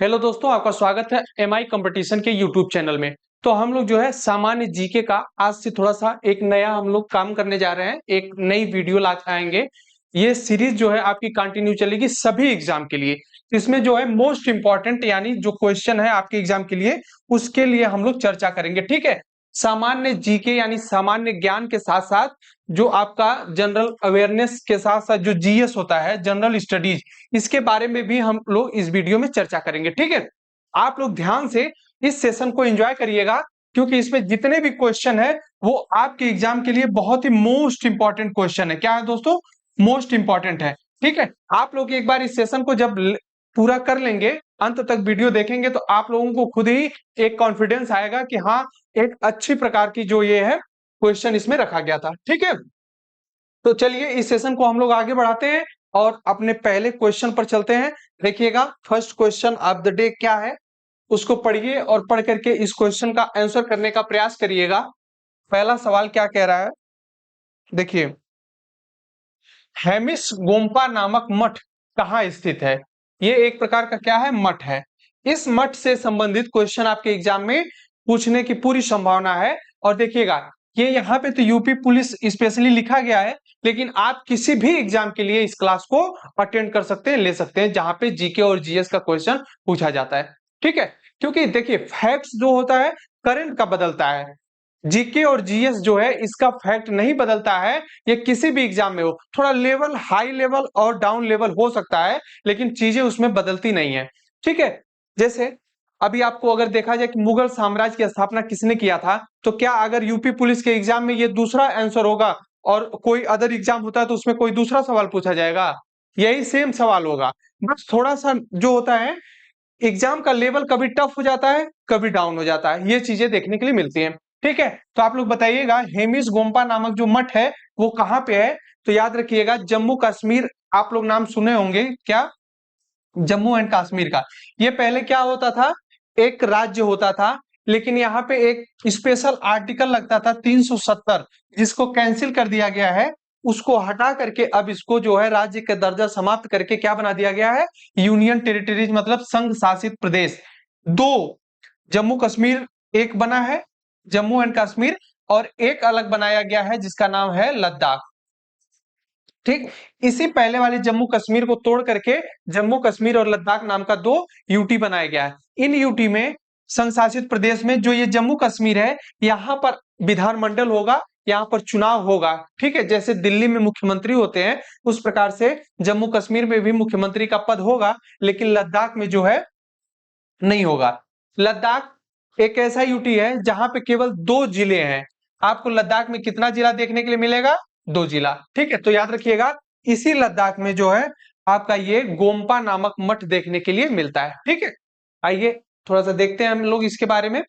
Hello दोस्तों, आपका स्वागत है एमआई कंपटीशन के यूट्यूब चैनल में। तो हम लोग जो है सामान्य जीके का आज से थोड़ा सा एक नया हम लोग काम करने जा रहे हैं, एक नई वीडियो ला आएंगे। ये सीरीज जो है आपकी कंटिन्यू चलेगी सभी एग्जाम के लिए। इसमें जो है मोस्ट इंपॉर्टेंट यानी जो क्वेश्चन है आपके एग्जाम के लिए, उसके लिए हम लोग चर्चा करेंगे। ठीक है, सामान्य जीके यानी सामान्य ज्ञान के साथ साथ जो आपका जनरल अवेयरनेस के साथ साथ जो जीएस होता है, जनरल स्टडीज, इसके बारे में भी हम लोग इस वीडियो में चर्चा करेंगे। ठीक है, आप लोग ध्यान से इस सेशन को एंजॉय करिएगा, क्योंकि इसमें जितने भी क्वेश्चन है वो आपके एग्जाम के लिए बहुत ही मोस्ट इंपॉर्टेंट क्वेश्चन है। क्या है दोस्तों? मोस्ट इंपॉर्टेंट है। ठीक है, आप लोग एक बार इस सेशन को जब पूरा कर लेंगे, अंत तक वीडियो देखेंगे, तो आप लोगों को खुद ही एक कॉन्फिडेंस आएगा कि हाँ, एक अच्छी प्रकार की जो ये है क्वेश्चन इसमें रखा गया था। ठीक है, तो चलिए इस सेशन को हम लोग आगे बढ़ाते हैं और अपने पहले क्वेश्चन पर चलते हैं। देखिएगा, first question of the day क्या है, उसको पढ़िए और पढ़ करके इस क्वेश्चन का आंसर करने का प्रयास करिएगा। पहला सवाल क्या कह रहा है, देखिए, हेमिस गोम्पा नामक मठ कहाँ स्थित है? ये एक प्रकार का क्या है, मठ है। इस मठ से संबंधित क्वेश्चन आपके एग्जाम में पूछने की पूरी संभावना है। और देखिएगा, ये यहाँ पे तो यूपी पुलिस स्पेशली लिखा गया है, लेकिन आप किसी भी एग्जाम के लिए इस क्लास को अटेंड कर सकते हैं, ले सकते हैं, जहां पे जीके और जीएस का क्वेश्चन पूछा जाता है। ठीक है, क्योंकि देखिए फैक्ट्स जो होता है करंट का बदलता है, जीके और जीएस जो है इसका फैक्ट नहीं बदलता है। ये किसी भी एग्जाम में हो, थोड़ा लेवल हाई लेवल और डाउन लेवल हो सकता है, लेकिन चीजें उसमें बदलती नहीं है। ठीक है, जैसे अभी आपको अगर देखा जाए कि मुगल साम्राज्य की स्थापना किसने किया था, तो क्या अगर यूपी पुलिस के एग्जाम में ये दूसरा आंसर होगा और कोई अदर एग्जाम होता है तो उसमें कोई दूसरा सवाल पूछा जाएगा? यही सेम सवाल होगा। बस थोड़ा सा जो होता है, एग्जाम का लेवल कभी टफ हो जाता है, कभी डाउन हो जाता है, ये चीजें देखने के लिए मिलती हैं। ठीक है, तो आप लोग बताइएगा हेमिस गोम्पा नामक जो मठ है वो कहाँ पे है? तो याद रखिएगा, जम्मू कश्मीर। आप लोग नाम सुने होंगे क्या, जम्मू एंड कश्मीर का? ये पहले क्या होता था, एक राज्य होता था, लेकिन यहाँ पे एक स्पेशल आर्टिकल लगता था 370, जिसको कैंसिल कर दिया गया है। उसको हटा करके अब इसको जो है राज्य का दर्जा समाप्त करके क्या बना दिया गया है, यूनियन टेरिटरीज, मतलब संघ शासित प्रदेश। दो, जम्मू कश्मीर एक बना है, जम्मू एंड कश्मीर, और एक अलग बनाया गया है जिसका नाम है लद्दाख। ठीक, इसी पहले वाले जम्मू कश्मीर को तोड़ करके जम्मू कश्मीर और लद्दाख नाम का दो यूटी बनाया गया है। इन यूटी में संघ शासित प्रदेश में जो ये जम्मू कश्मीर है, यहाँ पर विधानमंडल होगा, यहाँ पर चुनाव होगा। ठीक है, जैसे दिल्ली में मुख्यमंत्री होते हैं उस प्रकार से जम्मू कश्मीर में भी मुख्यमंत्री का पद होगा, लेकिन लद्दाख में जो है नहीं होगा। लद्दाख एक ऐसा यूटी है जहां पे केवल दो जिले हैं। आपको लद्दाख में कितना जिला देखने के लिए मिलेगा? दो जिला। ठीक है, तो याद रखिएगा, इसी लद्दाख में जो है आपका ये गोम्पा नामक मठ देखने के लिए मिलता है। ठीक है, आइए थोड़ा सा देखते हैं हम लोग इसके बारे में।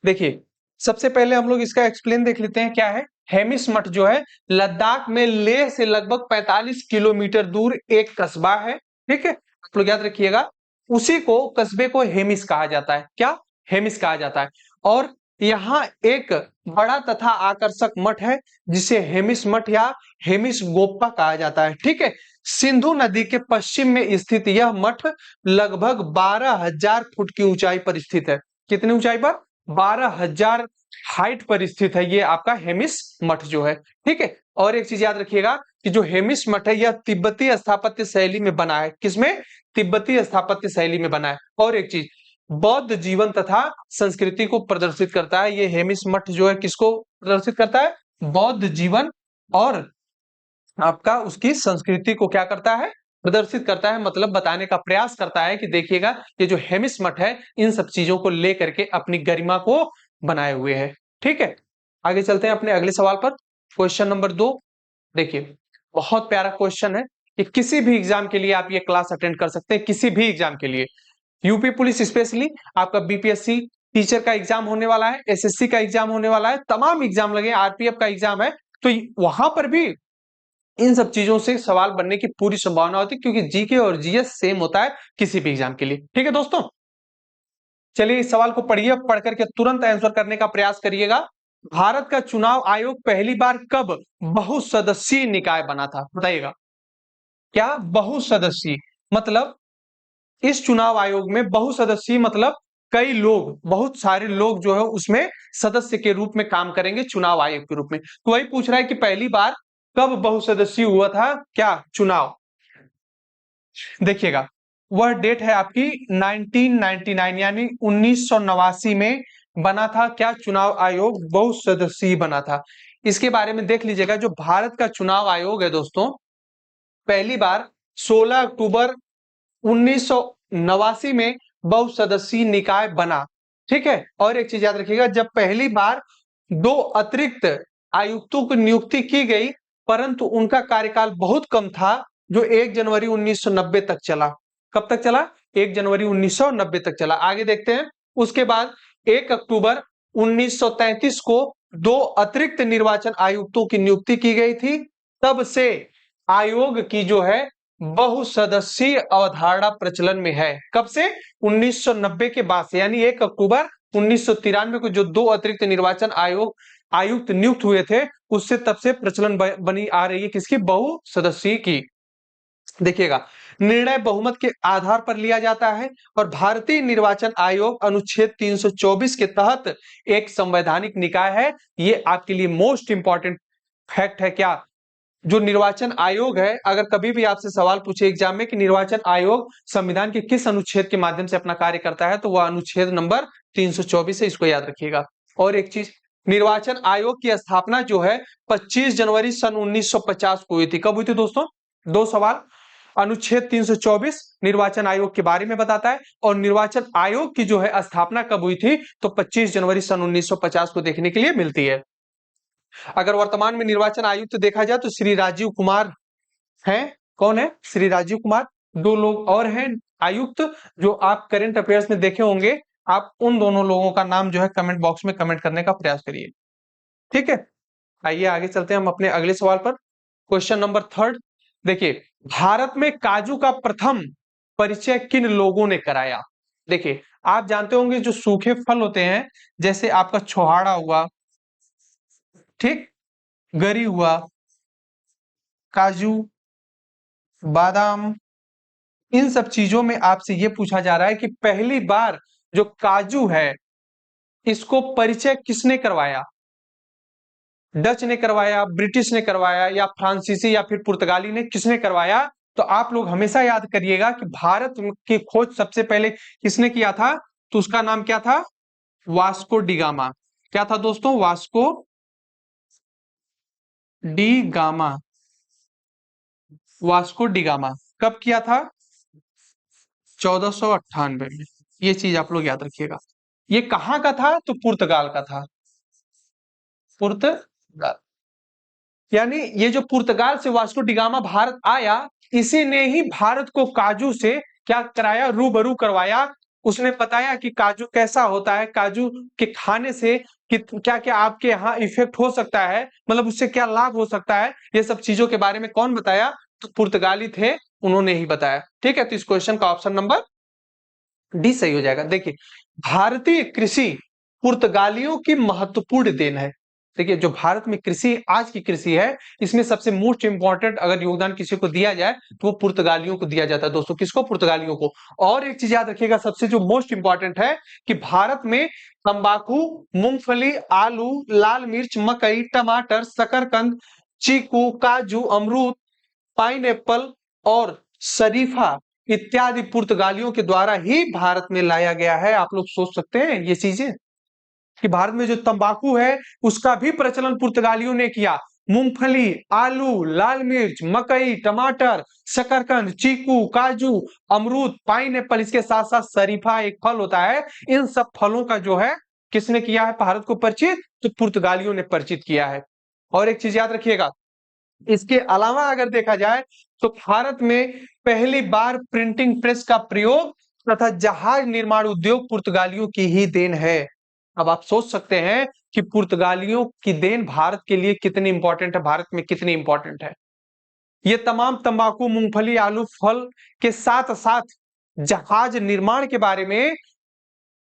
देखिए, सबसे पहले हम लोग इसका एक्सप्लेन देख लेते हैं क्या है। हेमिस मठ जो है लद्दाख में लेह से लगभग 45 किलोमीटर दूर एक कस्बा है। ठीक है, आप लोग याद रखिएगा, उसी को कस्बे को हेमिस कहा जाता है। क्या? हेमिस कहा जाता है। और यहाँ एक बड़ा तथा आकर्षक मठ है जिसे हेमिस मठ या हेमिस गोप्पा कहा जाता है। ठीक है, सिंधु नदी के पश्चिम में स्थित यह मठ लगभग 12,000 फुट की ऊंचाई पर स्थित है। कितनी ऊंचाई पर? 12,000 हाइट पर स्थित है ये आपका हेमिस मठ जो है। ठीक है, और एक चीज याद रखिएगा कि जो हेमिस मठ है यह तिब्बती स्थापत्य शैली में बना है। किसमें? तिब्बती स्थापत्य शैली में बना है। और एक चीज, बौद्ध जीवन तथा संस्कृति को प्रदर्शित करता है। ये हेमिस मठ जो है किसको प्रदर्शित करता है? बौद्ध जीवन और आपका उसकी संस्कृति को क्या करता है? प्रदर्शित करता है, मतलब बताने का प्रयास करता है कि देखिएगा, ये जो हेमिस मठ है इन सब चीजों को लेकर के अपनी गरिमा को बनाए हुए है। ठीक है, आगे चलते हैं अपने अगले सवाल पर। क्वेश्चन नंबर 2, देखिए, बहुत प्यारा क्वेश्चन है कि किसी भी एग्जाम के लिए आप ये क्लास अटेंड कर सकते हैं, किसी भी एग्जाम के लिए। यूपी पुलिस स्पेशली, आपका बीपीएससी टीचर का एग्जाम होने वाला है, एसएससी का एग्जाम होने वाला है, तमाम एग्जाम लगे, आरपीएफ का एग्जाम है, तो वहां पर भी इन सब चीजों से सवाल बनने की पूरी संभावना होती है, क्योंकि जीके और जीएस सेम होता है किसी भी एग्जाम के लिए। ठीक है दोस्तों, चलिए इस सवाल को पढ़िए, पढ़ करके तुरंत आंसर करने का प्रयास करिएगा। भारत का चुनाव आयोग पहली बार कब बहुसदस्यीय निकाय बना था? बताइएगा। क्या बहुसदस्यीय मतलब इस चुनाव आयोग में बहुसदस्यीय मतलब कई लोग, बहुत सारे लोग जो है उसमें सदस्य के रूप में काम करेंगे चुनाव आयोग के रूप में। तो वही पूछ रहा है कि पहली बार कब बहुसदस्यीय हुआ था क्या चुनाव। देखिएगा वह डेट है आपकी 1999 यानी 1989 में बना था क्या चुनाव आयोग, बहुसदस्यीय बना था। इसके बारे में देख लीजिएगा, जो भारत का चुनाव आयोग है दोस्तों पहली बार 16 अक्टूबर 1989 में बहुसदस्यीय निकाय बना। ठीक है, और एक चीज याद रखिएगा, जब पहली बार 2 अतिरिक्त आयुक्तों की नियुक्ति की गई परंतु उनका कार्यकाल बहुत कम था, जो 1 जनवरी 1990 तक चला। कब तक चला? 1 जनवरी 1990 तक चला। आगे देखते हैं। उसके बाद 1 अक्टूबर 1933 को 2 अतिरिक्त निर्वाचन आयुक्तों की नियुक्ति की गई थी। तब से आयोग की जो है बहुसदस्यीय अवधारणा प्रचलन में है। कब से? 1990 के बाद से, यानी 1 अक्टूबर 1993 को जो 2 अतिरिक्त निर्वाचन आयुक्त नियुक्त हुए थे उससे तब से प्रचलन बनी आ रही है किसकी? बहुसदस्यीय की। देखिएगा निर्णय बहुमत के आधार पर लिया जाता है और भारतीय निर्वाचन आयोग अनुच्छेद 324 के तहत एक संवैधानिक निकाय है। ये आपके लिए मोस्ट इंपॉर्टेंट फैक्ट है। क्या? जो निर्वाचन आयोग है, अगर कभी भी आपसे सवाल पूछे एग्जाम में कि निर्वाचन आयोग संविधान के किस अनुच्छेद के माध्यम से अपना कार्य करता है, तो वह अनुच्छेद नंबर 324 है, इसको याद रखिएगा। और एक चीज, निर्वाचन आयोग की स्थापना जो है 25 जनवरी सन 1950 को हुई थी। कब हुई थी दोस्तों? 2 सवाल। अनुच्छेद 324 निर्वाचन आयोग के बारे में बताता है और निर्वाचन आयोग की जो है स्थापना कब हुई थी, तो 25 जनवरी सन 1950 को देखने के लिए मिलती है। अगर वर्तमान में निर्वाचन आयुक्त देखा जाए तो श्री राजीव कुमार हैं। कौन है? श्री राजीव कुमार। 2 लोग और हैं आयुक्त जो आप करंट अफेयर्स में देखे होंगे। आप उन दोनों लोगों का नाम जो है कमेंट बॉक्स में कमेंट करने का प्रयास करिए। ठीक है, आइए आगे चलते हैं हम अपने अगले सवाल पर। क्वेश्चन नंबर 3 देखिए, भारत में काजू का प्रथम परिचय किन लोगों ने कराया? देखिए आप जानते होंगे जो सूखे फल होते हैं जैसे आपका छोहाड़ा हुआ, ठीक, गरी हुआ, काजू, बादाम, इन सब चीजों में आपसे यह पूछा जा रहा है कि पहली बार जो काजू है इसको परिचय किसने करवाया? डच ने करवाया, ब्रिटिश ने करवाया, या फ्रांसीसी या फिर पुर्तगाली ने, किसने करवाया? तो आप लोग हमेशा याद करिएगा कि भारत की खोज सबसे पहले किसने किया था, तो उसका नाम क्या था? Vasco D gamma. क्या था दोस्तों? Vasco D gamma. Vasco D gamma कब किया था? 1498 में। ये चीज आप लोग याद रखिएगा। ये कहां का था? तो पुर्तगाल का था। पुर्तगाल, यानी ये जो पुर्तगाल से वास्को डी गामा भारत आया, इसी ने ही भारत को काजू से क्या कराया? रूबरू करवाया। उसने बताया कि काजू कैसा होता है, काजू के खाने से क्या क्या आपके यहाँ इफेक्ट हो सकता है, मतलब उससे क्या लाभ हो सकता है, ये सब चीजों के बारे में कौन बताया? तो पुर्तगाली थे, उन्होंने ही बताया। ठीक है, तो इस क्वेश्चन का ऑप्शन नंबर डी सही हो जाएगा। देखिए भारतीय कृषि पुर्तगालियों की महत्वपूर्ण देन है। देखिए जो भारत में कृषि, आज की कृषि है, इसमें सबसे मोस्ट इंपॉर्टेंट अगर योगदान किसी को दिया जाए तो वो पुर्तगालियों को दिया जाता है दोस्तों। किसको? पुर्तगालियों को। और एक चीज याद रखिएगा, सबसे जो मोस्ट इंपॉर्टेंट है कि भारत में तंबाकू, मूंगफली, आलू, लाल मिर्च, मकई, टमाटर, शकरकंद, चीकू, काजू, अमरूद, पाइनएप्पल और शरीफा इत्यादि पुर्तगालियों के द्वारा ही भारत में लाया गया है। आप लोग सोच सकते हैं ये चीजें कि भारत में जो तंबाकू है उसका भी प्रचलन पुर्तगालियों ने किया। मूंगफली, आलू, लाल मिर्च, मकई, टमाटर, शकरकंद, चीकू, काजू, अमरूद, पाइनएप्पल, इसके साथ साथ शरीफा एक फल होता है। इन सब फलों का जो है किसने किया है भारत को परिचित? तो पुर्तगालियों ने परिचित किया है। और एक चीज याद रखिएगा, इसके अलावा अगर देखा जाए तो भारत में पहली बार प्रिंटिंग प्रेस का प्रयोग तथा जहाज निर्माण उद्योग पुर्तगालियों की ही देन है। अब आप सोच सकते हैं कि पुर्तगालियों की देन भारत के लिए कितनी इंपॉर्टेंट है, भारत में कितनी इंपॉर्टेंट है। ये तमाम तंबाकू, मूंगफली, आलू, फल के साथ साथ जहाज निर्माण के बारे में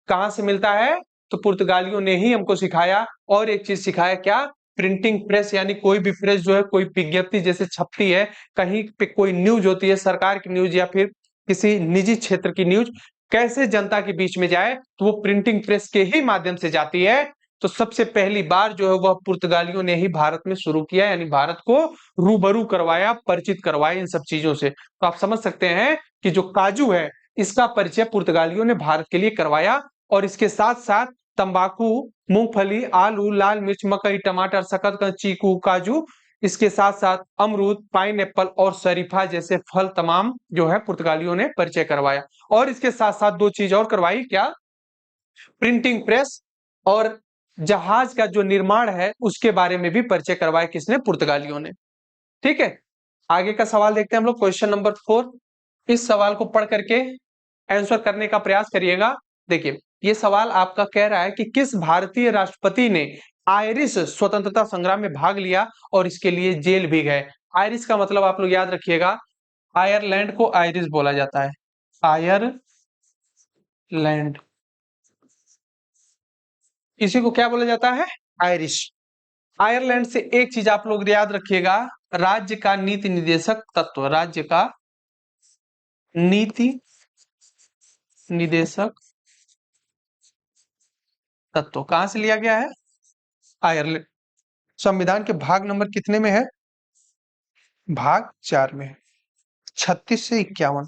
कहां से मिलता है? तो पुर्तगालियों ने ही हमको सिखाया। और एक चीज सिखाया, क्या? प्रिंटिंग प्रेस, यानी कोई भी प्रेस जो है कोई विज्ञप्ति जैसे छपती है, कहीं पे कोई न्यूज होती है, सरकार की न्यूज या फिर किसी निजी क्षेत्र की न्यूज कैसे जनता के बीच में जाए, तो वो प्रिंटिंग प्रेस के ही माध्यम से जाती है। तो सबसे पहली बार जो है वह पुर्तगालियों ने ही भारत में शुरू किया, यानी भारत को रूबरू करवाया, परिचित करवाया इन सब चीजों से। तो आप समझ सकते हैं कि जो काजू है इसका परिचय पुर्तगालियों ने भारत के लिए करवाया। और इसके साथ साथ तंबाकू, मूंगफली, आलू, लाल मिर्च, मकई, टमाटर, शकरकंद, चीकू, काजू, इसके साथ साथ अमरूद, पाइन एप्पल और शरीफा जैसे फल तमाम जो है पुर्तगालियों ने परिचय करवाया। और इसके साथ साथ दो चीज और करवाई, क्या? प्रिंटिंग प्रेस और जहाज का जो निर्माण है उसके बारे में भी परिचय करवाया, किसने? पुर्तगालियों ने। ठीक है, आगे का सवाल देखते हैं हम लोग, क्वेश्चन नंबर 4। इस सवाल को पढ़ करके आंसर करने का प्रयास करिएगा। देखिए, ये सवाल आपका कह रहा है कि किस भारतीय राष्ट्रपति ने आयरिश स्वतंत्रता संग्राम में भाग लिया और इसके लिए जेल भी गए। आयरिश का मतलब आप लोग याद रखिएगा, आयरलैंड को आयरिश बोला जाता है। आयरलैंड, इसी को क्या बोला जाता है? आयरिश। आयरलैंड से एक चीज आप लोग याद रखिएगा, राज्य का नीति निदेशक तत्व, राज्य का नीति निदेशक तत्व कहां से लिया गया है? आयरलैंड। संविधान के भाग नंबर कितने में है? भाग 4 में है, 36 से 51।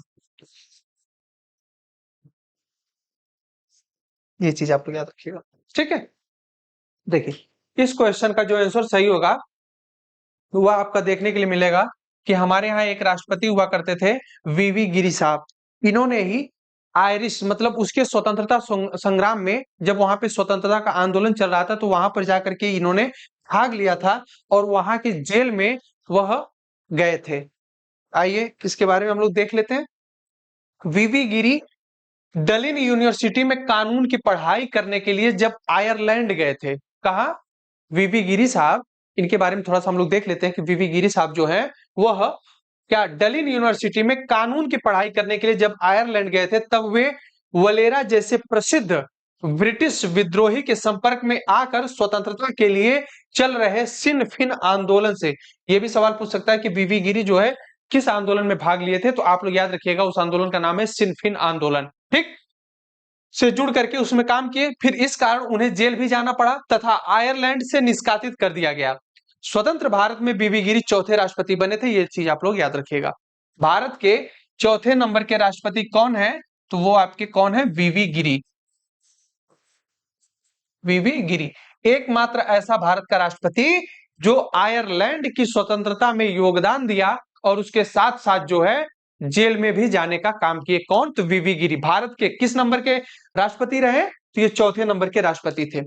ये चीज आप लोग याद रखिएगा। ठीक है, देखिए इस क्वेश्चन का जो आंसर सही होगा वह आपका देखने के लिए मिलेगा कि हमारे यहाँ एक राष्ट्रपति हुआ करते थे, वीवी गिरी साहब। इन्होंने ही आयरिश मतलब उसके स्वतंत्रता संग्राम में, जब वहां पे स्वतंत्रता का आंदोलन चल रहा था तो वहां पर जाकर के इन्होंने भाग लिया था और वहां के जेल में वह गए थे। आइए इसके बारे में हम लोग देख लेते हैं। वीवी गिरी डलिन यूनिवर्सिटी में कानून की पढ़ाई करने के लिए जब आयरलैंड गए थे। कहा? वीवी गिरी साहब, इनके बारे में थोड़ा सा हम लोग देख लेते हैं कि वीवी गिरी साहब जो है वह क्या डलिन यूनिवर्सिटी में कानून की पढ़ाई करने के लिए जब आयरलैंड गए थे, तब वे वलेरा जैसे प्रसिद्ध ब्रिटिश विद्रोही के संपर्क में आकर स्वतंत्रता के लिए चल रहे सिन फिन आंदोलन से। यह भी सवाल पूछ सकता है कि वीवी गिरी जो है किस आंदोलन में भाग लिए थे, तो आप लोग याद रखिएगा उस आंदोलन का नाम है सिन फिन आंदोलन। ठीक, से जुड़ करके उसमें काम किए, फिर इस कारण उन्हें जेल भी जाना पड़ा तथा आयरलैंड से निष्कासित कर दिया गया। स्वतंत्र भारत में वीवी गिरी चौथे राष्ट्रपति बने थे, ये चीज आप लोग याद रखिएगा। भारत के चौथे नंबर के राष्ट्रपति कौन है? तो वो आपके कौन है? वीवी गिरी। वीवी गिरी एकमात्र ऐसा भारत का राष्ट्रपति जो आयरलैंड की स्वतंत्रता में योगदान दिया और उसके साथ साथ जो है जेल में भी जाने का काम किए। कौन? तो वीवी गिरी। भारत के किस नंबर के राष्ट्रपति रहे? तो ये चौथे नंबर के राष्ट्रपति थे।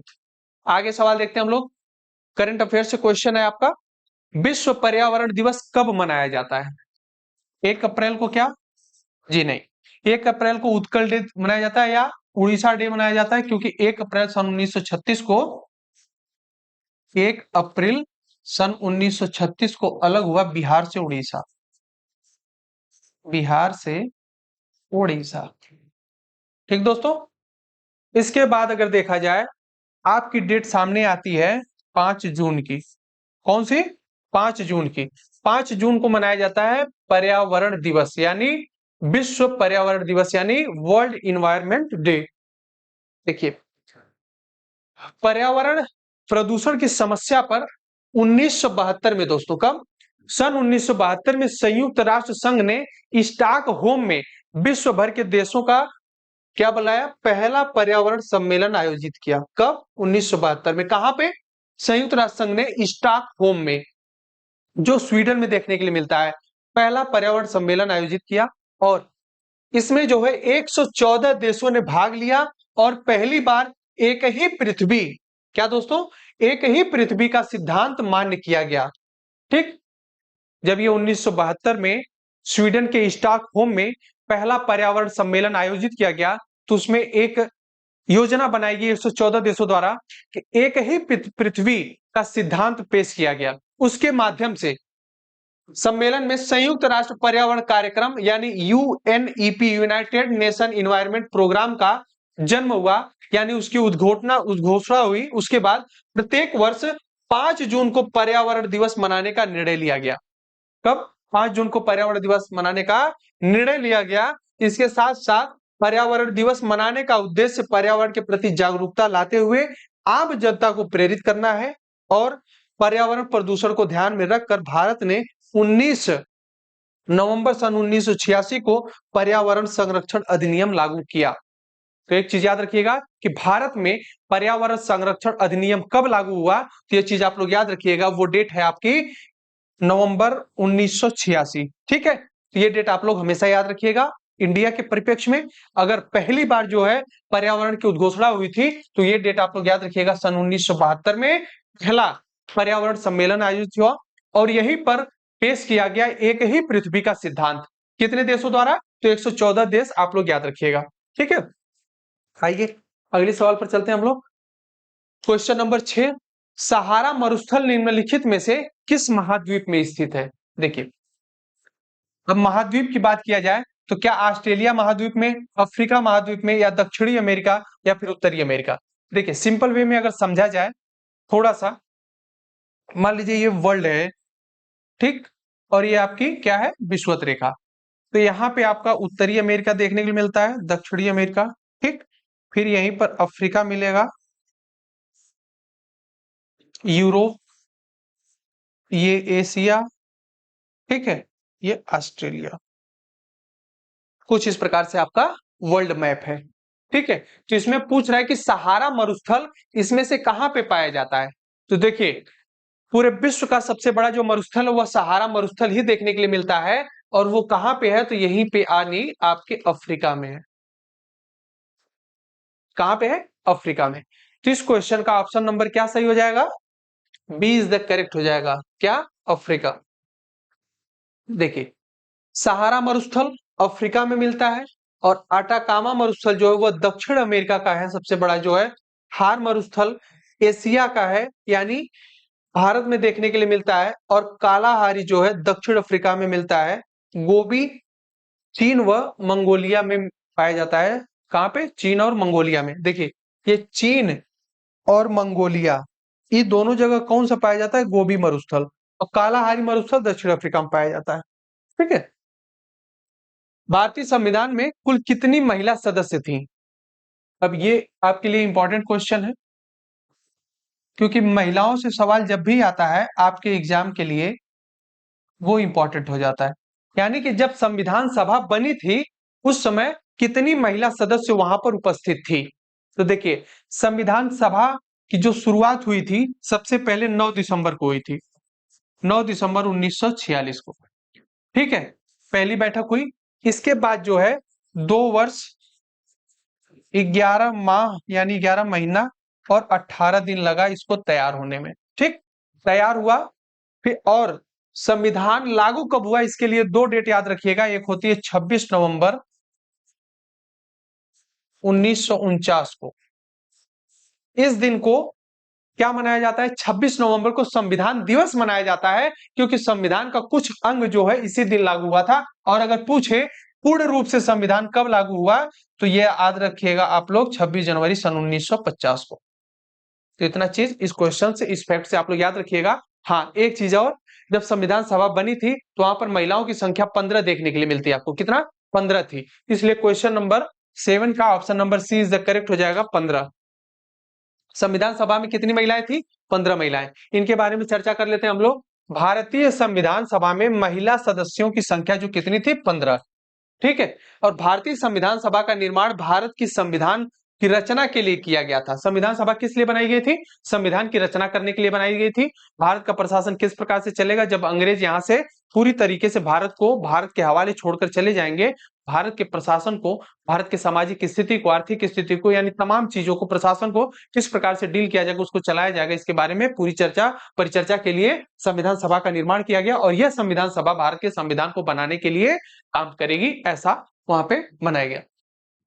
आगे सवाल देखते हैं हम लोग, करंट अफेयर से क्वेश्चन है आपका, विश्व पर्यावरण दिवस कब मनाया जाता है? 1 अप्रैल को? क्या जी नहीं, 1 अप्रैल को उत्कल डे मनाया जाता है या उड़ीसा डे मनाया जाता है, क्योंकि 1 अप्रैल सन 1936 को 1 अप्रैल सन 1936 को अलग हुआ बिहार से उड़ीसा, बिहार से उड़ीसा। ठीक दोस्तों, इसके बाद अगर देखा जाए आपकी डेट सामने आती है 5 जून की। कौन सी? 5 जून की। 5 जून को मनाया जाता है पर्यावरण दिवस, यानी विश्व पर्यावरण दिवस, यानी वर्ल्ड इन्वायरमेंट डे। देखिए, पर्यावरण प्रदूषण की समस्या पर 1972 में दोस्तों, कब? सन 1972 में संयुक्त राष्ट्र संघ ने स्टॉकहोम में विश्व भर के देशों का क्या बुलाया? पहला पर्यावरण सम्मेलन आयोजित किया। कब? 1972 में। कहां पे? संयुक्त राष्ट्र संघ ने स्टॉकहोम में, जो स्वीडन में देखने के लिए मिलता है, पहला पर्यावरण सम्मेलन आयोजित किया। और इसमें जो है 114 देशों ने भाग लिया और पहली बार एक ही पृथ्वी, क्या दोस्तों? एक ही पृथ्वी का सिद्धांत मान्य किया गया। ठीक, जब ये 1972 में स्वीडन के स्टॉकहोम में पहला पर्यावरण सम्मेलन आयोजित किया गया, तो उसमें एक योजना बनाई गई 114 देशों द्वारा कि एक ही पृथ्वी का सिद्धांत पेश किया गया। उसके माध्यम से सम्मेलन में संयुक्त राष्ट्र पर्यावरण कार्यक्रम यानी UNEP, United Nation environment programme का जन्म हुआ, यानी उसकी उद्घोषणा हुई। उसके बाद प्रत्येक वर्ष 5 जून को पर्यावरण दिवस मनाने का निर्णय लिया गया। कब? 5 जून को पर्यावरण दिवस मनाने का निर्णय लिया गया इसके साथ साथ पर्यावरण दिवस मनाने का उद्देश्य पर्यावरण के प्रति जागरूकता लाते हुए आम जनता को प्रेरित करना है और पर्यावरण प्रदूषण को ध्यान में रखकर भारत ने 19 नवंबर सन 1986 को पर्यावरण संरक्षण अधिनियम लागू किया। तो एक चीज याद रखिएगा कि भारत में पर्यावरण संरक्षण अधिनियम कब लागू हुआ, तो ये चीज आप लोग याद रखिएगा, वो डेट है आपकी नवंबर 1986। ठीक है, तो ये डेट आप लोग हमेशा याद रखिएगा। इंडिया के परिप्रेक्ष्य में अगर पहली बार जो है पर्यावरण की उद्घोषणा हुई थी तो ये डेट आप लोग याद रखिएगा, सन 1972 में पहला पर्यावरण सम्मेलन आयोजित हुआ और यहीं पर पेश किया गया एक ही पृथ्वी का सिद्धांत। कितने देशों द्वारा, तो 114 देश आप लोग याद रखिएगा। ठीक है, आइए अगले सवाल पर चलते हैं हम लोग। क्वेश्चन नंबर 6, सहारा मरुस्थल निम्नलिखित में से किस महाद्वीप में स्थित है। देखिए, अब महाद्वीप की बात किया जाए तो क्या ऑस्ट्रेलिया महाद्वीप में, अफ्रीका महाद्वीप में, या दक्षिणी अमेरिका, या फिर उत्तरी अमेरिका। देखिए सिंपल वे में अगर समझा जाए थोड़ा सा, मान लीजिए ये वर्ल्ड है, ठीक, और ये आपकी क्या है, विषुवत रेखा। तो यहाँ पे आपका उत्तरी अमेरिका देखने के लिए मिलता है, दक्षिणी अमेरिका, ठीक, फिर यहीं पर अफ्रीका मिलेगा, यूरोप, ये एशिया, ठीक है, ये ऑस्ट्रेलिया। कुछ इस प्रकार से आपका वर्ल्ड मैप है। ठीक है, तो इसमें पूछ रहा है कि सहारा मरुस्थल इसमें से कहां पे पाया जाता है। तो देखिए पूरे विश्व का सबसे बड़ा जो मरुस्थल है वह सहारा मरुस्थल ही देखने के लिए मिलता है और वो कहां पे है, तो यहीं पे आनी आपके अफ्रीका में है। कहां पे है, अफ्रीका में। तो इस क्वेश्चन का ऑप्शन नंबर क्या सही हो जाएगा, बी इज द करेक्ट हो जाएगा। क्या, अफ्रीका। देखिए सहारा मरुस्थल अफ्रीका में मिलता है और आटाकामा मरुस्थल जो है वह दक्षिण अमेरिका का है सबसे बड़ा जो है। थार मरुस्थल एशिया का है, यानी भारत में देखने के लिए मिलता है, और कालाहारी जो है दक्षिण अफ्रीका में मिलता है। गोबी चीन व मंगोलिया में पाया जाता है। कहां पे, चीन और मंगोलिया में। देखिए ये चीन और मंगोलिया, ये दोनों जगह कौन सा पाया जाता है, गोबी मरुस्थल, और कालाहारी मरुस्थल दक्षिण अफ्रीका में पाया जाता है। ठीक है, भारतीय संविधान में कुल कितनी महिला सदस्य थी। अब ये आपके लिए इंपॉर्टेंट क्वेश्चन है, क्योंकि महिलाओं से सवाल जब भी आता है आपके एग्जाम के लिए वो इंपॉर्टेंट हो जाता है। यानी कि जब संविधान सभा बनी थी उस समय कितनी महिला सदस्य वहां पर उपस्थित थी। तो देखिए संविधान सभा की जो शुरुआत हुई थी सबसे पहले 9 दिसंबर को हुई थी, 9 दिसंबर 1946 को। ठीक है, पहली बैठक हुई। इसके बाद जो है 2 वर्ष 11 माह यानी 11 महीना और 18 दिन लगा इसको तैयार होने में। ठीक, तैयार हुआ फिर, और संविधान लागू कब हुआ इसके लिए 2 डेट याद रखिएगा। एक होती है 26 नवंबर 1949 को। इस दिन को क्या मनाया जाता है, 26 नवंबर को संविधान दिवस मनाया जाता है, क्योंकि संविधान का कुछ अंग जो है इसी दिन लागू हुआ था। और अगर पूछे पूर्ण रूप से संविधान कब लागू हुआ, तो यह याद रखिएगा आप लोग 26 जनवरी सन 1950 को। तो इतना चीज इस क्वेश्चन से, इस फैक्ट से आप लोग याद रखिएगा। हाँ एक चीज और, जब संविधान सभा बनी थी तो वहां पर महिलाओं की संख्या 15 देखने के लिए मिलती है आपको। कितना, 15 थी। इसलिए क्वेश्चन नंबर 7 का option number c is the correct हो जाएगा, 15। संविधान सभा में कितनी महिलाएं थी, 15 महिलाएं। इनके बारे में चर्चा कर लेते हैं हम लोग। भारतीय संविधान सभा में महिला सदस्यों की संख्या जो कितनी थी, 15। ठीक है, और भारतीय संविधान सभा का निर्माण भारत की संविधान की रचना के लिए किया गया था। संविधान सभा किस लिए बनाई गई थी, संविधान की रचना करने के लिए बनाई गई थी। भारत का प्रशासन किस प्रकार से चलेगा, जब अंग्रेज यहां से पूरी तरीके से भारत को भारत के हवाले छोड़कर चले जाएंगे, भारत के प्रशासन को, भारत के सामाजिक स्थिति को, आर्थिक स्थिति को, यानी तमाम चीजों को, प्रशासन को किस प्रकार से डील किया जाएगा, उसको चलाया जाएगा, इसके बारे में पूरी चर्चा परिचर्चा के लिए संविधान सभा का निर्माण किया गया। और यह संविधान सभा भारत के संविधान को बनाने के लिए काम करेगी, ऐसा वहां पे बनाया गया।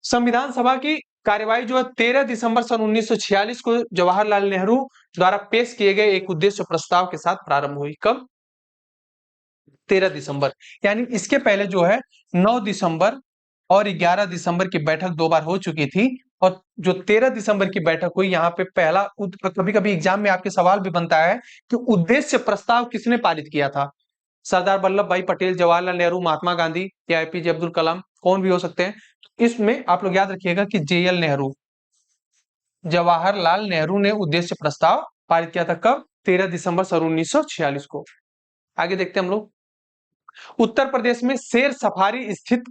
संविधान सभा की कार्यवाही जो है 13 दिसंबर सन 1946 को जवाहरलाल नेहरू द्वारा पेश किए गए एक उद्देश्य प्रस्ताव के साथ प्रारंभ हुई। कब, 13 दिसंबर। यानी इसके पहले जो है 9 दिसंबर और 11 दिसंबर की बैठक 2 बार हो चुकी थी, और जो 13 दिसंबर की बैठक हुई यहाँ पे पहला, कभी कभी एग्जाम में आपके सवाल भी बनता है कि उद्देश्य प्रस्ताव किसने पारित किया था। सरदार वल्लभ भाई पटेल, जवाहरलाल नेहरू, महात्मा गांधी या एपीजे अब्दुल कलाम, कौन भी हो सकते हैं। इसमें आप लोग याद रखिएगा कि जेएल नेहरू, जवाहरलाल नेहरू ने उद्देश्य प्रस्ताव पारित किया था। कब? 13 दिसंबर सन 1946 को। आगे देखते हैं हम लोग। उत्तर प्रदेश में शेर सफारी स्थित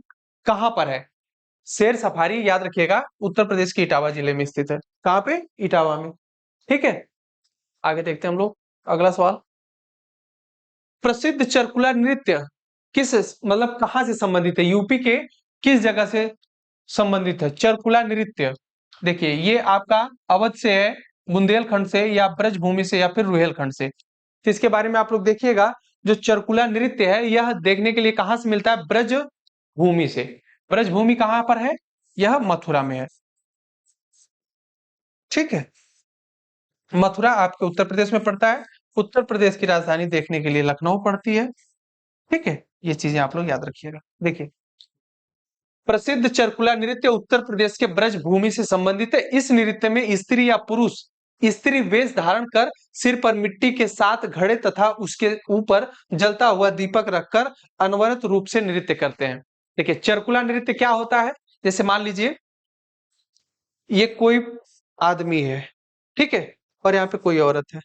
कहां पर है? शेर सफारी याद रखिएगा उत्तर प्रदेश के इटावा जिले में स्थित है। कहां पे? इटावा में। ठीक है, आगे देखते हैं हम लोग अगला सवाल। प्रसिद्ध चरकुला नृत्य किस मतलब कहां से संबंधित है? यूपी के किस जगह से संबंधित है चरकुला नृत्य? देखिए ये आपका अवध से है, बुंदेलखंड से, या ब्रजभूमि से, या फिर रुहेलखंड से। तो इसके बारे में आप लोग देखिएगा, जो चरकुला नृत्य है यह देखने के लिए कहां से मिलता है? ब्रजभूमि से। ब्रजभूमि कहां पर है? यह मथुरा में है। ठीक है, मथुरा आपके उत्तर प्रदेश में पड़ता है। उत्तर प्रदेश की राजधानी देखने के लिए लखनऊ पड़ती है। ठीक है, ये चीजें आप लोग याद रखिएगा। देखिए प्रसिद्ध चरकुला नृत्य उत्तर प्रदेश के ब्रजभूमि से संबंधित है। इस नृत्य में स्त्री या पुरुष स्त्री वेश धारण कर सिर पर मिट्टी के साथ घड़े तथा उसके ऊपर जलता हुआ दीपक रखकर अनवरत रूप से नृत्य करते हैं। देखिए चरकुला नृत्य क्या होता है? जैसे मान लीजिए ये कोई आदमी है, ठीक है, और यहाँ पे कोई औरत है।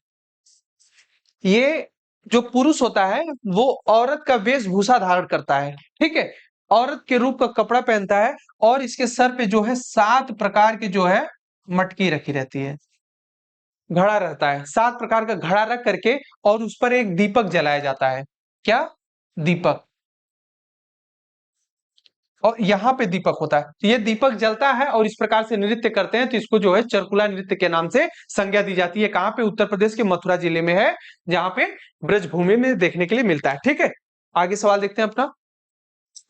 ये जो पुरुष होता है वो औरत का वेशभूषा धारण करता है, ठीक है, औरत के रूप का कपड़ा पहनता है, और इसके सर पे जो है 7 प्रकार की जो है मटकी रखी रहती है, घड़ा रहता है, 7 प्रकार का घड़ा रख करके, और उस पर एक दीपक जलाया जाता है। क्या? दीपक। और यहाँ पे दीपक होता है, तो ये दीपक जलता है और इस प्रकार से नृत्य करते हैं, तो इसको जो है चरकुला नृत्य के नाम से संज्ञा दी जाती है। कहां पे? उत्तर प्रदेश के मथुरा जिले में है, जहां पे ब्रजभूमि में देखने के लिए मिलता है। ठीक है, आगे सवाल देखते हैं अपना।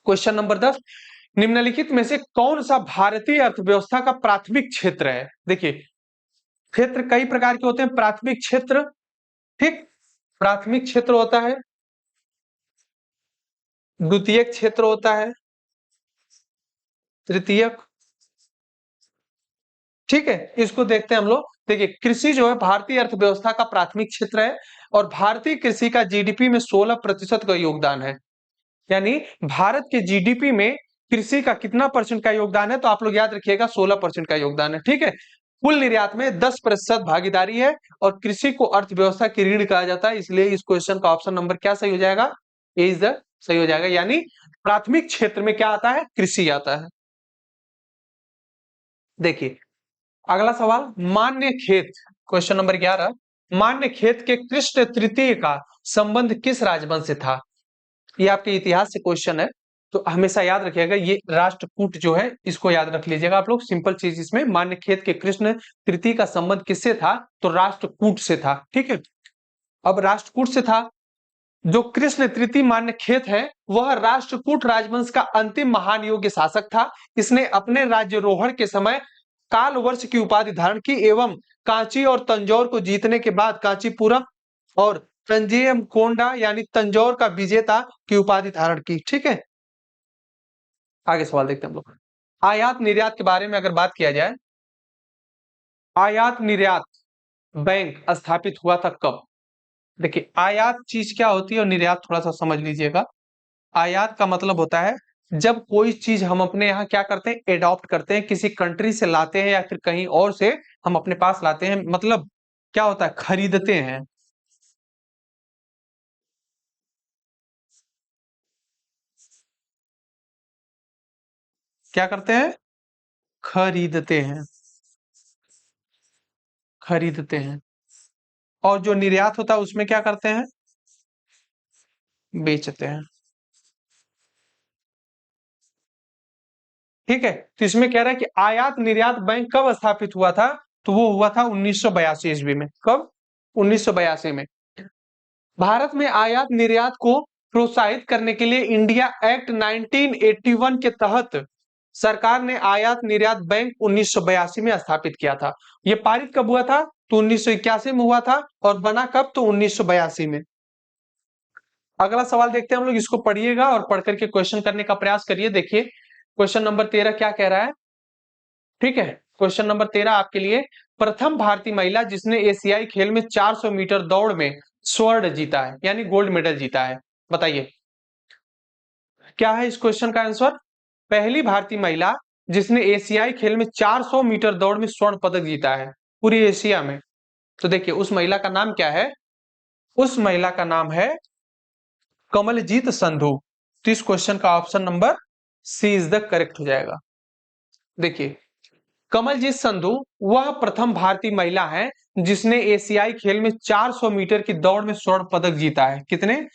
क्वेश्चन नंबर 10, निम्नलिखित में से कौन सा भारतीय अर्थव्यवस्था का प्राथमिक क्षेत्र है? देखिए क्षेत्र कई प्रकार के होते हैं। प्राथमिक क्षेत्र, ठीक, प्राथमिक क्षेत्र होता है, द्वितीयक क्षेत्र होता है, तृतीयक। ठीक है, इसको देखते हैं हम लोग। देखिए कृषि जो है भारतीय अर्थव्यवस्था का प्राथमिक क्षेत्र है, और भारतीय कृषि का जीडीपी में 16% का योगदान है। यानी भारत के जीडीपी में कृषि का कितना परसेंट का योगदान है? तो आप लोग याद रखिएगा 16% का योगदान है। ठीक है, कुल निर्यात में 10% भागीदारी है, और कृषि को अर्थव्यवस्था की रीढ़ कहा जाता है, इसलिए इस क्वेश्चन का ऑप्शन नंबर क्या सही हो जाएगा? ए इज द सही हो जाएगा। यानी प्राथमिक क्षेत्र में क्या आता है? कृषि आता है। देखिए अगला सवाल, मान्य खेत, क्वेश्चन नंबर 11, मान्य खेत के कृष्ण तृतीय का संबंध किस राजवंश से था? ये आपके इतिहास से क्वेश्चन है, तो हमेशा याद रखिएगा, ये राष्ट्रकूट जो है इसको याद रख लीजिएगा आप लोग। सिंपल चीज इसमें, मान्य खेत के कृष्ण तृतीय का संबंध किससे था? तो राष्ट्रकूट से था। ठीक है, अब राष्ट्रकूट से था, जो कृष्ण तृतीय मान्य खेत है वह राष्ट्रकूट राजवंश का अंतिम महान योग्य शासक था। इसने अपने राज्यरोहण के समय काल वर्ष की उपाधि धारण की, एवं कांची और तंजौर को जीतने के बाद कांचीपुरम और तंजयम कोंडा यानी तंजौर का विजेता की उपाधि धारण की। ठीक है, आगे सवाल देखते हैं हम लोग। आयात निर्यात के बारे में अगर बात किया जाए, आयात निर्यात बैंक स्थापित हुआ था कब? देखिए आयात चीज क्या होती है और निर्यात थोड़ा सा समझ लीजिएगा। आयात का मतलब होता है जब कोई चीज हम अपने यहाँ क्या करते हैं? एडॉप्ट करते हैं, किसी कंट्री से लाते हैं या फिर कहीं और से हम अपने पास लाते हैं, मतलब क्या होता है? खरीदते हैं। क्या करते हैं? खरीदते हैं, खरीदते हैं। और जो निर्यात होता है उसमें क्या करते हैं? बेचते हैं। ठीक है, तो इसमें कह रहा है कि आयात निर्यात बैंक कब स्थापित हुआ था? तो वो हुआ था 1982 ईस्वी में। कब? 1982 में। भारत में आयात निर्यात को प्रोत्साहित करने के लिए इंडिया एक्ट 1981 के तहत सरकार ने आयात निर्यात बैंक 1982 में स्थापित किया था। यह पारित कब हुआ था? तो 1981 में हुआ था, और बना कब? तो 1982 में। अगला सवाल देखते हैं हम लोग, इसको पढ़िएगा और पढ़ करके क्वेश्चन करने का प्रयास करिए। देखिए क्वेश्चन नंबर 13 क्या कह रहा है? ठीक है, क्वेश्चन नंबर 13 आपके लिए, प्रथम भारतीय महिला जिसने एशियाई खेल में 400 मीटर दौड़ में स्वर्ण जीता है, यानी गोल्ड मेडल जीता है, बताइए क्या है इस क्वेश्चन का आंसर। पहली भारतीय महिला जिसने एशियाई खेल में 400 मीटर दौड़ में स्वर्ण पदक जीता है पूरी एशिया में। तो देखिए उस महिला का नाम क्या है, उस महिला का नाम है कमलजीत संधू। तो इस क्वेश्चन का option number c is the correct हो जाएगा। देखिए कमलजीत संधू वह प्रथम भारतीय महिला है जिसने एशियाई खेल में 400 मीटर की दौड़ में स्वर्ण पदक जीता है। कितने,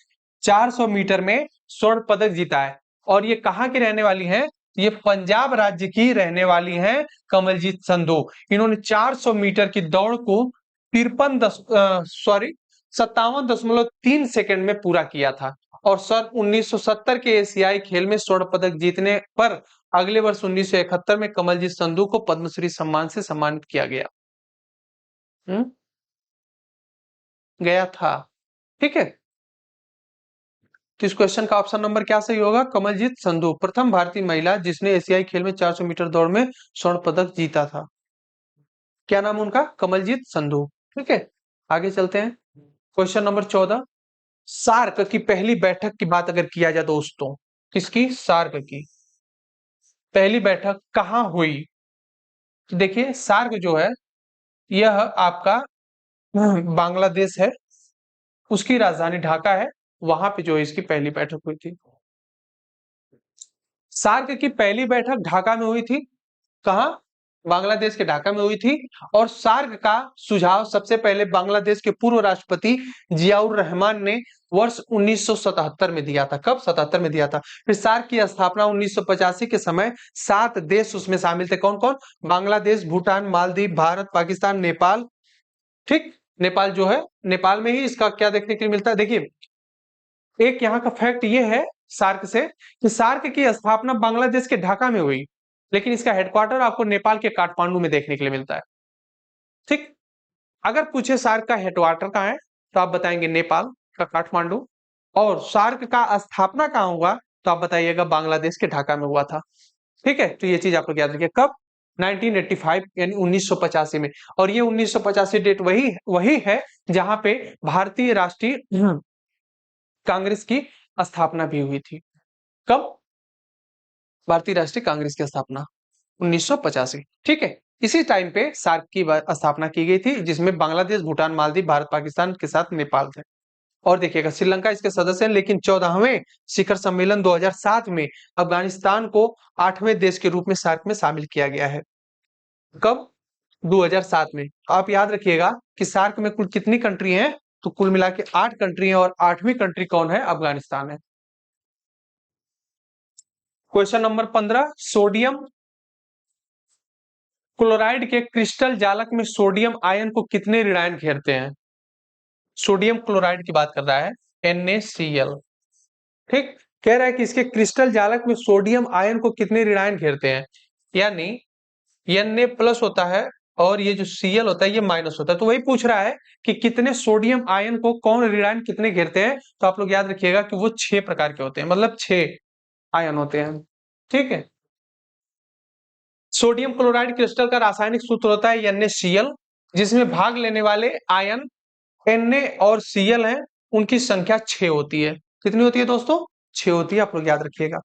400 मीटर में स्वर्ण पदक जीता है। और ये कहाँ की रहने वाली है, ये पंजाब राज्य की रहने वाली है कमलजीत संधू। इन्होंने 400 मीटर की दौड़ को 57.3 सेकंड में पूरा किया था। और सन 1970 के एशियाई खेल में स्वर्ण पदक जीतने पर अगले वर्ष 1971 में कमलजीत संधू को पद्मश्री सम्मान से सम्मानित किया गया। गया था, ठीक है। तो इस क्वेश्चन का ऑप्शन नंबर क्या सही होगा, कमलजीत संधू प्रथम भारतीय महिला जिसने एशियाई खेल में 400 मीटर दौड़ में स्वर्ण पदक जीता था। क्या नाम उनका, कमलजीत संधू, ठीक है। आगे चलते हैं क्वेश्चन नंबर 14। सार्क की पहली बैठक की बात अगर किया जाए दोस्तों, किसकी, सार्क की पहली बैठक कहां हुई। तो देखिए सार्क जो है यह आपका बांग्लादेश है, उसकी राजधानी ढाका है, वहां पे जो है इसकी पहली बैठक हुई थी। सार्क की पहली बैठक ढाका में हुई थी, कहां, बांग्लादेश के ढाका में हुई थी। और सार्क का सुझाव सबसे पहले बांग्लादेश के पूर्व राष्ट्रपति जियाउर रहमान ने वर्ष 1977 में दिया था। कब, 77 में दिया था। फिर सार्क की स्थापना 1985 के समय 7 देश उसमें शामिल थे। कौन कौन, बांग्लादेश, भूटान, मालदीव, भारत, पाकिस्तान, नेपाल, ठीक। नेपाल जो है, नेपाल में ही इसका क्या देखने के लिए मिलता है। देखिए एक यहाँ का फैक्ट ये है सार्क से कि सार्क की स्थापना बांग्लादेश के ढाका में हुई, लेकिन इसका हेडक्वार्टर आपको नेपाल के काठमांडू में देखने के लिए मिलता है, ठीक। अगर पूछे सार्क का हेडक्वार्टर कहाँ है तो आप बताएंगे नेपाल का काठमांडू। और सार्क का स्थापना कहाँ हुआ तो आप बताइएगा बांग्लादेश के ढाका में हुआ था, ठीक है। तो ये चीज आप लोग याद रखिए। कब, 1985 यानी 1985 में। और ये 1985 डेट वही वही है जहां पे भारतीय राष्ट्रीय कांग्रेस की स्थापना भी हुई थी। कब, भारतीय राष्ट्रीय कांग्रेस की स्थापना 1985, ठीक है। इसी टाइम पे सार्क की स्थापना की गई थी जिसमें बांग्लादेश, भूटान, मालदीव, भारत, पाकिस्तान के साथ नेपाल थे। और देखिएगा श्रीलंका इसके सदस्य हैं, लेकिन 14वें शिखर सम्मेलन 2007 में अफगानिस्तान को 8वें देश के रूप में सार्क में शामिल किया गया है। कब, 2007 में। आप याद रखिएगा कि सार्क में कुल कितनी कंट्री हैं, तो कुल मिला के 8 कंट्री हैं और 8वीं कंट्री कौन है, अफगानिस्तान है। क्वेश्चन नंबर 15, सोडियम क्लोराइड के क्रिस्टल जालक में सोडियम आयन को कितने ऋणायन घेरते हैं। सोडियम क्लोराइड की बात कर रहा है, NaCl, ठीक। कह रहा है कि इसके क्रिस्टल जालक में सोडियम आयन को कितने ऋणायन घेरते हैं, यानी Na प्लस होता है और ये जो Cl होता है ये माइनस होता है। तो वही पूछ रहा है कि कितने सोडियम आयन को कौन ऋणायन कितने घेरते हैं। तो आप लोग याद रखिएगा कि वो 6 प्रकार के होते हैं, मतलब 6 आयन होते हैं, ठीक है। सोडियम क्लोराइड क्रिस्टल का रासायनिक सूत्र होता है NaCl, जिसमें भाग लेने वाले आयन Na और Cl हैं, उनकी संख्या 6 होती है। कितनी होती है दोस्तों, 6 होती है, आप लोग याद रखिएगा।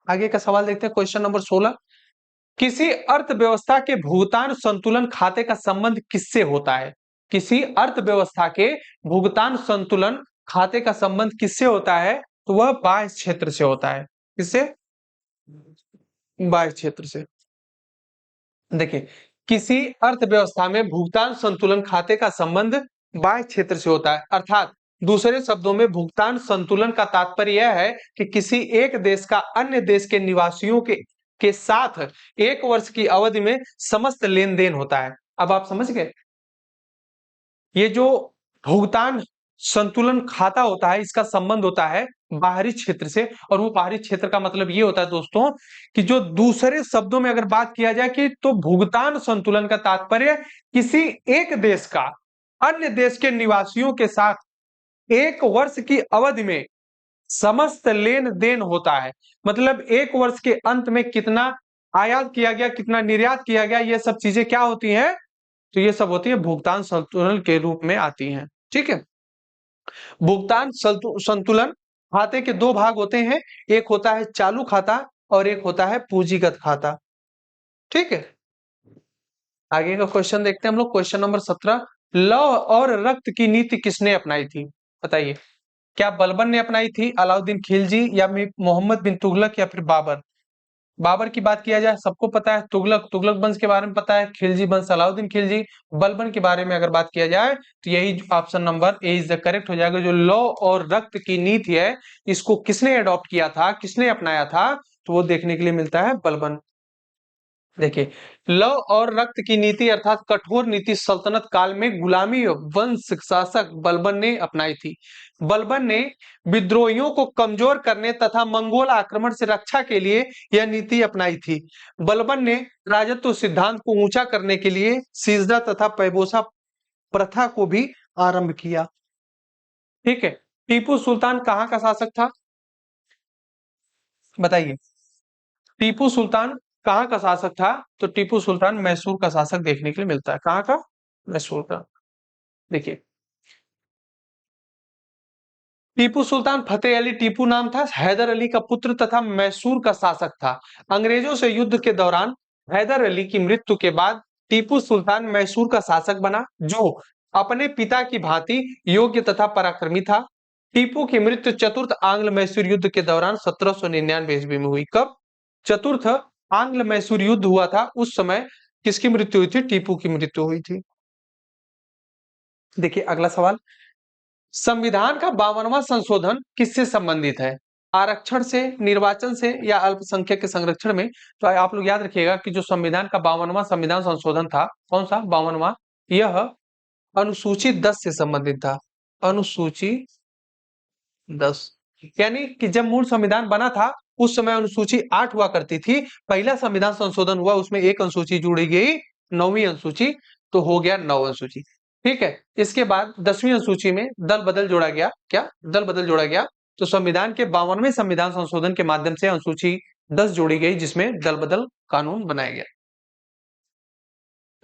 आगे का सवाल देखते हैं क्वेश्चन नंबर 16। किसी अर्थव्यवस्था के भुगतान संतुलन खाते का संबंध किससे होता है। किसी अर्थव्यवस्था के भुगतान संतुलन खाते का संबंध किससे होता है, तो वह बाह्य क्षेत्र से होता है। किससे, बाह्य क्षेत्र से। देखिए किसी अर्थव्यवस्था में भुगतान संतुलन खाते का संबंध बाह्य क्षेत्र से होता है, अर्थात दूसरे शब्दों में भुगतान संतुलन का तात्पर्य यह है कि किसी एक देश का अन्य देश के निवासियों के साथ एक वर्ष की अवधि में समस्त लेन देन होता है। अब आप समझ गए, ये जो भुगतान संतुलन खाता होता है इसका संबंध होता है बाहरी क्षेत्र से। और वो बाहरी क्षेत्र का मतलब ये होता है दोस्तों कि जो दूसरे शब्दों में अगर बात किया जाए कि तो भुगतान संतुलन का तात्पर्य किसी एक देश का अन्य देश के निवासियों के साथ एक वर्ष की अवधि में समस्त लेन देन होता है। मतलब एक वर्ष के अंत में कितना आयात किया गया, कितना निर्यात किया गया, ये सब चीजें क्या होती हैं, तो ये सब होती है भुगतान संतुलन के रूप में आती हैं, ठीक है। भुगतान संतुलन खाते के दो भाग होते हैं, एक होता है चालू खाता और एक होता है पूंजीगत खाता। ठीक है, आगे का क्वेश्चन देखते हैं हम लोग। क्वेश्चन नंबर 17, लौह और रक्त की नीति किसने अपनाई थी? बताइए, क्या बलबन ने अपनाई थी, अलाउद्दीन खिलजी, या मोहम्मद बिन तुगलक, या फिर बाबर? बाबर की बात किया जाए, सबको पता है तुगलक वंश के बारे में पता है, खिलजी वंश अलाउद्दीन खिलजी। बलबन के बारे में अगर बात किया जाए तो यही option number A is the correct हो जाएगा। जो लौ और रक्त की नीति है, इसको किसने अडॉप्ट किया था, किसने अपनाया था, तो वो देखने के लिए मिलता है बलबन। देखिए, लव और रक्त की नीति अर्थात कठोर नीति सल्तनत काल में गुलामी वंश शासक बलबन ने अपनाई थी। बलबन ने विद्रोहियों को कमजोर करने तथा मंगोल आक्रमण से रक्षा के लिए यह नीति अपनाई थी। बलबन ने राजत्व सिद्धांत को ऊंचा करने के लिए सिजदा तथा पैबोसा प्रथा को भी आरंभ किया। ठीक है, टीपू सुल्तान कहाँ का शासक था? बताइए, टीपू सुल्तान कहाँ का शासक था? तो टीपू सुल्तान मैसूर का शासक देखने के लिए मिलता है। कहाँ का? मैसूर का। देखिए, टीपू सुल्तान फतेह अली टीपू नाम था, हैदर अली का पुत्र तथा मैसूर का शासक था। अंग्रेजों से युद्ध के दौरान हैदर अली की मृत्यु के बाद टीपू सुल्तान मैसूर का शासक बना, जो अपने पिता की भांति योग्य तथा पराक्रमी था। टीपू की मृत्यु चतुर्थ आंग्ल मैसूर युद्ध के दौरान 1799 ईस्वी में हुई। कब? चतुर्थ आंग्ल मैसूर युद्ध हुआ था, उस समय किसकी मृत्यु हुई थी? टीपू की मृत्यु हुई थी। देखिए, अगला सवाल, संविधान का 52वां संशोधन किससे संबंधित है? आरक्षण से, निर्वाचन से, या अल्पसंख्यक के संरक्षण में? तो आप लोग याद रखिएगा कि जो संविधान का 52वां संविधान संशोधन था, कौन सा 52वां, यह अनुसूची 10 से संबंधित था। अनुसूची 10, यानी कि जब मूल संविधान बना था उस समय अनुसूची 8 हुआ करती थी। पहला संविधान संशोधन हुआ, उसमें एक अनुसूची जोड़ी गई, 9वीं अनुसूची, तो हो गया 9 अनुसूची। ठीक है, इसके बाद 10वीं अनुसूची में दल बदल जोड़ा गया। क्या? दल बदल जोड़ा गया। तो संविधान के 52वें संविधान संशोधन के माध्यम से अनुसूची 10 जोड़ी गई, जिसमें दल बदल कानून बनाया गया।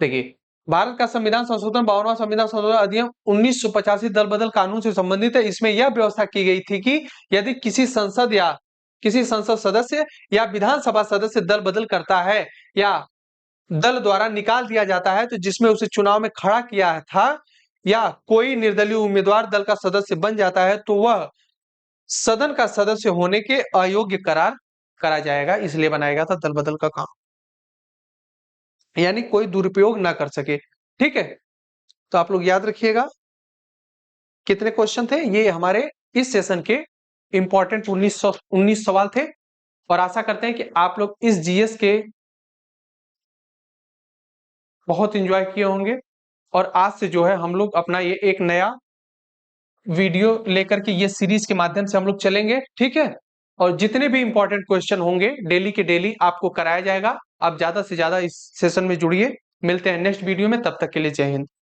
देखिए, भारत का संविधान संशोधन 52वां संविधान संशोधन अधिनियम 1985 दल बदल कानून से संबंधित है। इसमें यह व्यवस्था की गई थी कि यदि किसी संसद सदस्य या विधानसभा सदस्य दल बदल करता है या दल द्वारा निकाल दिया जाता है, तो जिसमें उसे चुनाव में खड़ा किया था, या कोई निर्दलीय उम्मीदवार दल का सदस्य बन जाता है, तो वह सदन का सदस्य होने के अयोग्य करार करा जाएगा। इसलिए बनाया गया था दल बदल का काम, यानी कोई दुरुपयोग ना कर सके। ठीक है, तो आप लोग याद रखिएगा कितने क्वेश्चन थे ये हमारे इस सेशन के इंपॉर्टेंट 19 सवाल थे, और आशा करते हैं कि आप लोग इस जीएस के बहुत एंजॉय किए होंगे। और आज से जो है हम लोग अपना ये एक नया वीडियो लेकर के ये सीरीज के माध्यम से हम लोग चलेंगे। ठीक है, और जितने भी इंपॉर्टेंट क्वेश्चन होंगे डेली के डेली आपको कराया जाएगा। आप ज्यादा से ज्यादा इस सेशन में जुड़िए। मिलते हैं नेक्स्ट वीडियो में, तब तक के लिए जय हिंद।